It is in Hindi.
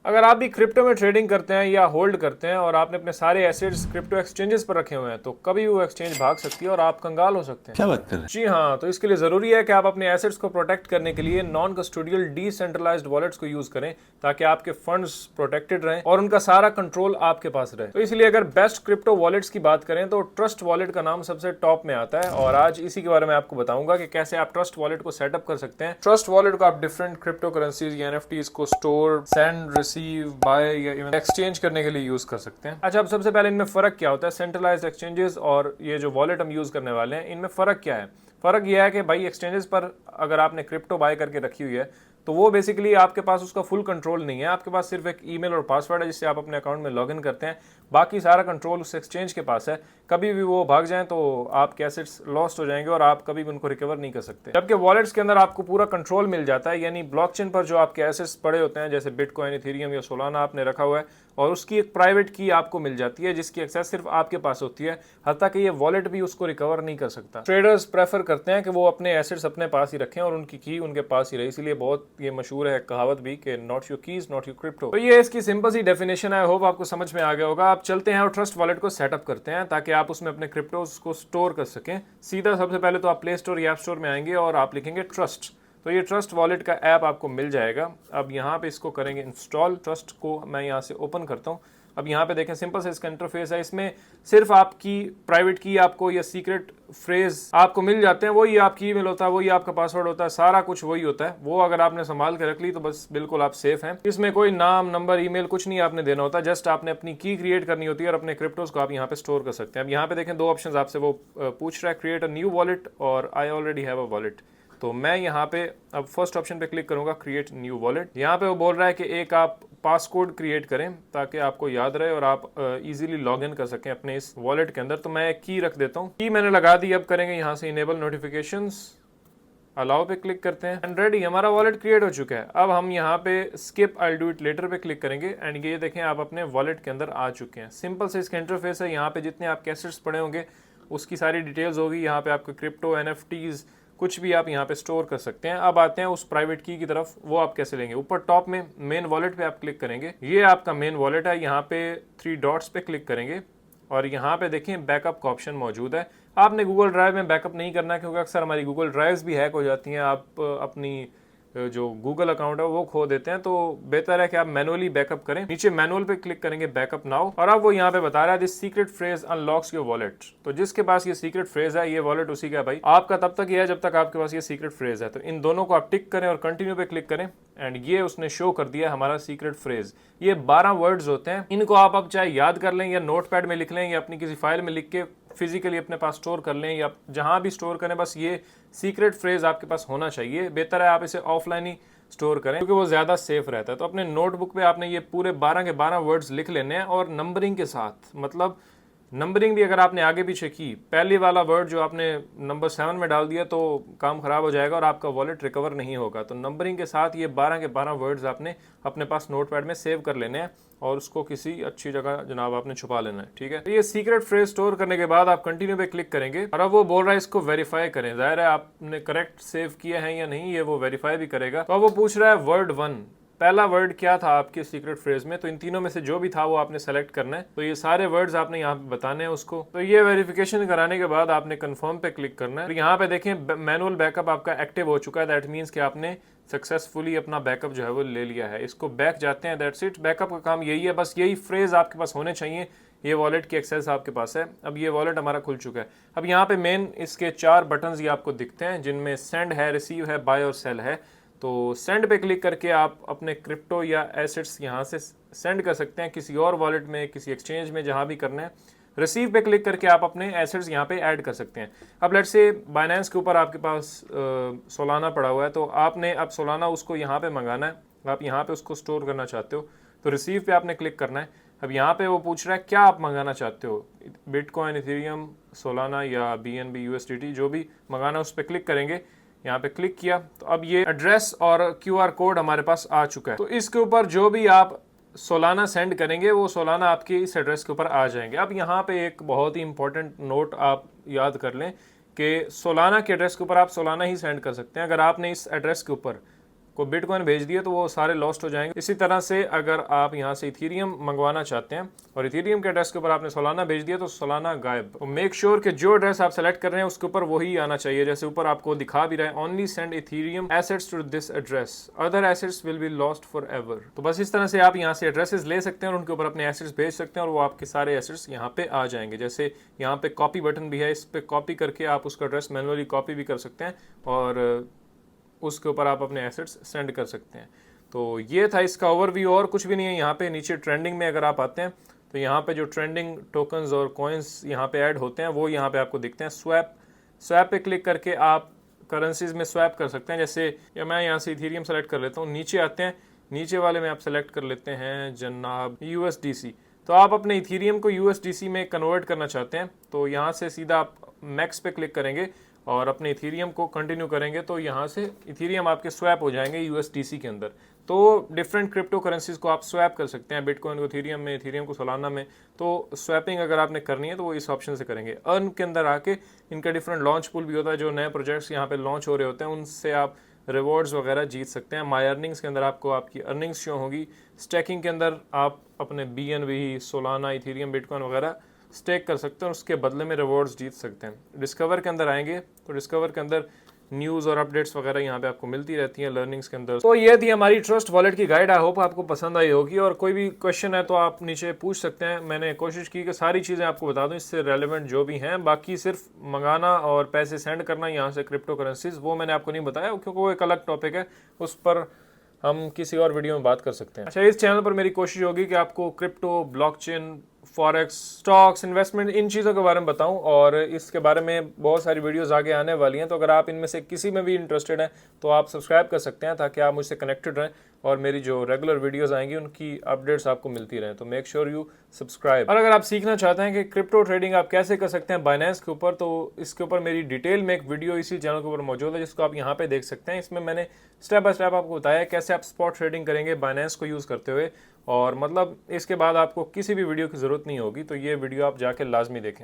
अगर आप भी क्रिप्टो में ट्रेडिंग करते हैं या होल्ड करते हैं और आपने अपने सारे एसेट्स क्रिप्टो एक्सचेंजेस पर रखे हुए हैं तो कभी भी वो एक्सचेंज भाग सकती है और आप कंगाल हो सकते हैं। क्या बात कर रहे हैं? जी हाँ, तो इसके लिए जरूरी है कि आप अपने एसेट्स को प्रोटेक्ट करने के लिए नॉन कस्टोडियल डिसेंट्रलाइज्ड वॉलेट्स को यूज करें ताकि आपके फंड्स प्रोटेक्टेड रहें और उनका सारा कंट्रोल आपके पास रहे। तो इसलिए अगर बेस्ट क्रिप्टो वॉलेट्स की बात करें तो ट्रस्ट वॉलेट का नाम सबसे टॉप में आता है और आज इसी के बारे में आपको बताऊंगा कि कैसे आप ट्रस्ट वॉलेट को सेटअप कर सकते हैं। ट्रस्ट वॉलेट को आप डिफरेंट क्रिप्टो करेंसीज या एनएफटीज को स्टोर, सेंड, रिसीव, बाय या इवन एक्सचेंज करने के लिए यूज कर सकते हैं। अच्छा, अब सबसे पहले इनमें फर्क क्या होता है, सेंट्रलाइज्ड एक्सचेंजेस और ये जो वॉलेट हम यूज करने वाले हैं इनमें फर्क क्या है। फर्क यह है कि भाई एक्सचेंजेस पर अगर आपने क्रिप्टो बाय करके रखी हुई है तो वो बेसिकली आपके पास उसका फुल कंट्रोल नहीं है। आपके पास सिर्फ एक ईमेल और पासवर्ड है जिससे आप अपने अकाउंट में लॉगिन करते हैं, बाकी सारा कंट्रोल उस एक्सचेंज के पास है। कभी भी वो भाग जाएं तो आपके एसेट्स लॉस्ट हो जाएंगे और आप कभी भी उनको रिकवर नहीं कर सकते। जबकि वॉलेट्स के अंदर आपको पूरा कंट्रोल मिल जाता है, यानी ब्लॉकचेन पर जो आपके एसेट्स पड़े होते हैं जैसे बिटकॉइन, इथेरियम या सोलाना आपने रखा हुआ है और उसकी एक प्राइवेट की आपको मिल जाती है जिसकी एक्सेस सिर्फ आपके पास होती है, हत्ता कि ये वॉलेट भी उसको रिकवर नहीं कर सकता। ट्रेडर्स प्रेफर करते हैं कि वो अपने एसेट्स अपने पास ही रखें और उनकी की उनके पास ही रहे, इसीलिए बहुत ये मशहूर है कहावत भी कि not your keys not your crypto. तो ये इसकी सिंपल सी डेफिनेशन है, होप आपको समझ में आ गया होगा। आप चलते हैं और ट्रस्ट वॉलेट को सेटअप करते हैं ताकि आप उसमें अपने क्रिप्टोज को स्टोर कर सकें। सीधा सबसे पहले तो आप प्ले स्टोर या ऐप स्टोर में आएंगे और आप लिखेंगे ट्रस्ट, तो ये ट्रस्ट वॉलेट का ऐप आपको मिल जाएगा। अब यहाँ पे इसको करेंगे इंस्टॉल। ट्रस्ट को मैं यहाँ से ओपन करता हूँ। अब यहाँ पे देखें सिंपल से इसका इंटरफेस है, इसमें सिर्फ आपकी प्राइवेट की आपको या सीक्रेट फ्रेज आपको मिल जाते हैं, वही आपकी ईमेल होता है, वही आपका पासवर्ड होता है, सारा कुछ वही होता है। वो अगर आपने संभाल के रख ली तो बस बिल्कुल आप सेफ हैं। इसमें कोई नाम, नंबर, ईमेल कुछ नहीं आपने देना होता, जस्ट आपने अपनी की क्रिएट करनी होती है और अपने क्रिप्टोज को आप यहाँ पे स्टोर कर सकते हैं। अब यहाँ पे देखें दो ऑप्शन आपसे वो पूछ रहा है, क्रिएट अ न्यू वॉलेट और I already have a wallet. तो मैं यहाँ पे अब फर्स्ट ऑप्शन पे क्लिक करूंगा, क्रिएट न्यू वॉलेट। यहाँ पे वो बोल रहा है कि एक आप पासकोड क्रिएट करें ताकि आपको याद रहे और आप इजीली लॉगिन कर सकें अपने इस वॉलेट के अंदर। तो मैं एक की रख देता हूँ, की मैंने लगा दी। अब करेंगे यहाँ से इनेबल नोटिफिकेशंस, अलाउ पे क्लिक करते हैं एंड रेडी, हमारा वॉलेट क्रिएट हो चुका है। अब हम यहाँ पे skip I do it later पे क्लिक करेंगे एंड ये देखें आप अपने वॉलेट के अंदर आ चुके हैं। सिंपल से इसका इंटरफेस है, यहाँ पे जितने आपके एसेट्स पड़े होंगे उसकी सारी डिटेल्स होगी। यहाँ पे आपके क्रिप्टो, एनएफटीज कुछ भी आप यहाँ पे स्टोर कर सकते हैं। अब आते हैं उस प्राइवेट की तरफ, वो आप कैसे लेंगे। ऊपर टॉप में मेन वॉलेट पे आप क्लिक करेंगे, ये आपका मेन वॉलेट है। यहाँ पे 3 डॉट्स पे क्लिक करेंगे और यहाँ पे देखें बैकअप का ऑप्शन मौजूद है। आपने गूगल ड्राइव में बैकअप नहीं करना क्योंकि अक्सर हमारी गूगल ड्राइव्स भी हैक हो जाती हैं, आप अपनी जो गूगल अकाउंट है वो खो देते हैं। तो बेहतर है कि आप मैनुअली बैकअप करें। नीचे मैनुअल पे क्लिक करेंगे, बैकअप नाउ, और अब वो यहाँ पे बता रहा है this secret phrase unlocks your wallet. तो जिसके पास ये सीक्रेट फ्रेज है ये वॉलेट उसी का है भाई, आपका तब तक ये है जब तक आपके पास ये सीक्रेट फ्रेज है। तो इन दोनों को आप टिक करें और कंटिन्यू पे क्लिक करें एंड ये उसने शो कर दिया हमारा सीक्रेट फ्रेज। ये 12 वर्ड्स होते हैं, इनको आप अब चाहे याद कर लें या नोटपैड में लिख लें या अपनी किसी फाइल में लिख के फिजिकली अपने पास स्टोर कर लें या जहां भी स्टोर करें, बस ये सीक्रेट फ्रेज आपके पास होना चाहिए। बेहतर है आप इसे ऑफलाइन ही स्टोर करें क्योंकि वो ज़्यादा सेफ रहता है। तो अपने नोटबुक पे आपने ये पूरे 12 के 12 वर्ड्स लिख लेने हैं और नंबरिंग के साथ, मतलब नंबरिंग भी अगर आपने आगे पीछे की, पहले वाला वर्ड जो आपने नंबर 7 में डाल दिया तो काम खराब हो जाएगा और आपका वॉलेट रिकवर नहीं होगा। तो नंबरिंग के साथ ये 12 के 12 वर्ड्स आपने अपने पास नोटपैड में सेव कर लेने हैं और उसको किसी अच्छी जगह जनाब आपने छुपा लेना है, ठीक है। तो ये सीक्रेट फ्रेज स्टोर करने के बाद आप कंटिन्यू पे क्लिक करेंगे और अब वो बोल रहा है इसको वेरीफाई करें। जाहिर है आपने करेक्ट सेव किया है या नहीं, ये वो वेरीफाई भी करेगा। तो अब वो पूछ रहा है वर्ड 1, पहला वर्ड क्या था आपके सीक्रेट फ्रेज में। तो इन तीनों में से जो भी था वो आपने सेलेक्ट करना है। तो ये सारे वर्ड्स आपने यहाँ पे बताने हैं उसको। तो ये वेरिफिकेशन कराने के बाद आपने कंफर्म पे क्लिक करना है। तो यहाँ पे देखें मैनुअल बैकअप आपका एक्टिव हो चुका है, दैट मीन्स कि आपने सक्सेसफुली अपना बैकअप जो है वो ले लिया है। इसको बैक जाते हैं, दैट्स इट। बैकअप का काम यही है, बस यही फ्रेज आपके पास होने चाहिए। ये वॉलेट की एक्सेस आपके पास है। अब ये वॉलेट हमारा खुल चुका है। अब यहाँ पे मेन इसके 4 बटन्स ये आपको दिखते हैं जिनमें सेंड है, रिसीव है, बाय और सेल है। तो सेंड पे क्लिक करके आप अपने क्रिप्टो या एसेट्स यहाँ से सेंड कर सकते हैं किसी और वॉलेट में, किसी एक्सचेंज में, जहाँ भी करना है। रिसीव पे क्लिक करके आप अपने एसेट्स यहाँ पे ऐड कर सकते हैं। अब लेट्स से बाइनेंस के ऊपर आपके पास सोलाना पड़ा हुआ है, तो आपने अब सोलाना उसको यहाँ पे मंगाना है, आप यहाँ पे उसको स्टोर करना चाहते हो तो रिसीव पे आपने क्लिक करना है। अब यहाँ पे वो पूछ रहा है क्या आप मंगाना चाहते हो, बिटकॉइन, इथेरियम, सोलाना या BNB USDT, जो भी मंगाना उस पर क्लिक करेंगे। यहाँ पे क्लिक किया तो अब ये एड्रेस और QR कोड हमारे पास आ चुका है। तो इसके ऊपर जो भी आप सोलाना सेंड करेंगे वो सोलाना आपके इस एड्रेस के ऊपर आ जाएंगे। अब यहाँ पे एक बहुत ही इंपॉर्टेंट नोट आप याद कर लें कि सोलाना के एड्रेस के ऊपर आप सोलाना ही सेंड कर सकते हैं। अगर आपने इस एड्रेस के ऊपर को बिटकॉइन भेज दिए तो वो सारे लॉस्ट हो जाएंगे। इसी तरह से अगर आप यहाँ से इथीरियम मंगवाना चाहते हैं और इथीरियम के एड्रेस के ऊपर आपने सोलाना भेज दिया तो सोलाना गायब। तो मेक श्योर कि जो एड्रेस आप सेलेक्ट कर रहे हैं उसके ऊपर वही आना चाहिए। जैसे ऊपर आपको दिखा भी रहा है, only send Ethereum assets to this address, other assets will be lost forever. तो बस इस तरह से आप यहाँ से एड्रेसेस ले सकते हैं और उनके ऊपर अपने एसेट्स भेज सकते हैं और वो आपके सारे एसेट्स यहाँ पे आ जाएंगे। जैसे यहाँ पे कॉपी बटन भी है, इस पे कॉपी करके आप उसका एड्रेस मैनुअली कॉपी भी कर सकते हैं और उसके ऊपर आप अपने एसेट्स सेंड कर सकते हैं। तो ये था इसका ओवरव्यू, और कुछ भी नहीं है। यहाँ पे नीचे ट्रेंडिंग में अगर आप आते हैं तो यहाँ पे जो ट्रेंडिंग टोकन्स और कॉइन्स यहाँ पे ऐड होते हैं वो यहाँ पे आपको दिखते हैं। स्वैप पे क्लिक करके आप करेंसीज में स्वैप कर सकते हैं। जैसे या मैं यहाँ से इथीरियम सेलेक्ट कर लेता हूँ, नीचे आते हैं, नीचे वाले में आप सेलेक्ट कर लेते हैं जनाब USDC। तो आप अपने इथीरियम को USDC में कन्वर्ट करना चाहते हैं तो यहाँ से सीधा आप मैक्स पे क्लिक करेंगे और अपने इथीरियम को कंटिन्यू करेंगे तो यहाँ से इथीरियम आपके स्वैप हो जाएंगे USDC के अंदर। तो डिफरेंट क्रिप्टो करेंसीज को आप स्वैप कर सकते हैं, बिटकॉइन को इथीरियम में, इथीरियम को सोलाना में। तो स्वैपिंग अगर आपने करनी है तो वो इस ऑप्शन से करेंगे। अर्न के अंदर आके इनका डिफरेंट लॉन्च पूल भी होता है, जो नए प्रोजेक्ट्स यहाँ पे लॉन्च हो रहे होते हैं उनसे आप रिवॉर्ड्स वगैरह जीत सकते हैं। माई अर्निंग्स के अंदर आपको आपकी अर्निंग्स शो होगी। स्टैकिंग के अंदर आप अपने BNB, सोलाना, इथीरियम, बिटकॉइन वगैरह स्टेक कर सकते हैं और उसके बदले में रिवॉर्ड्स जीत सकते हैं। डिस्कवर के अंदर आएंगे तो डिस्कवर के अंदर न्यूज़ और अपडेट्स वगैरह यहाँ पे आपको मिलती रहती हैं लर्निंग्स के अंदर। तो ये थी हमारी ट्रस्ट वॉलेट की गाइड। आई होप आपको पसंद आई होगी, और कोई भी क्वेश्चन है तो आप नीचे पूछ सकते हैं। मैंने कोशिश की कि सारी चीज़ें आपको बता दूं इससे रेलेवेंट जो भी हैं। बाकी सिर्फ मंगाना और पैसे सेंड करना यहाँ से क्रिप्टो करेंसीज, वो मैंने आपको नहीं बताया क्योंकि वो एक अलग टॉपिक है, उस पर हम किसी और वीडियो में बात कर सकते हैं। अच्छा, इस चैनल पर मेरी कोशिश होगी कि आपको crypto, blockchain, forex, stocks, investment, इन चीज़ों के बारे में बताऊं, और इसके बारे में बहुत सारी वीडियोस आगे आने वाली हैं। तो अगर आप इनमें से किसी में भी इंटरेस्टेड हैं तो आप सब्सक्राइब कर सकते हैं ताकि आप मुझसे कनेक्टेड रहें और मेरी जो रेगुलर वीडियोस आएंगी उनकी अपडेट्स आपको मिलती रहें। तो मेक श्योर यू सब्सक्राइब। और अगर आप सीखना चाहते हैं कि क्रिप्टो ट्रेडिंग आप कैसे कर सकते हैं बाइनेंस के ऊपर, तो इसके ऊपर मेरी डिटेल में एक वीडियो इसी चैनल के ऊपर मौजूद है जिसको आप यहाँ पे देख सकते हैं। इसमें मैंने स्टेप बाय स्टेप आपको बताया कैसे आप स्पॉट ट्रेडिंग करेंगे बाइनेंस को यूज़ करते हुए, और मतलब इसके बाद आपको किसी भी वीडियो की ज़रूरत नहीं होगी। तो ये वीडियो आप जाके लाजमी देखें।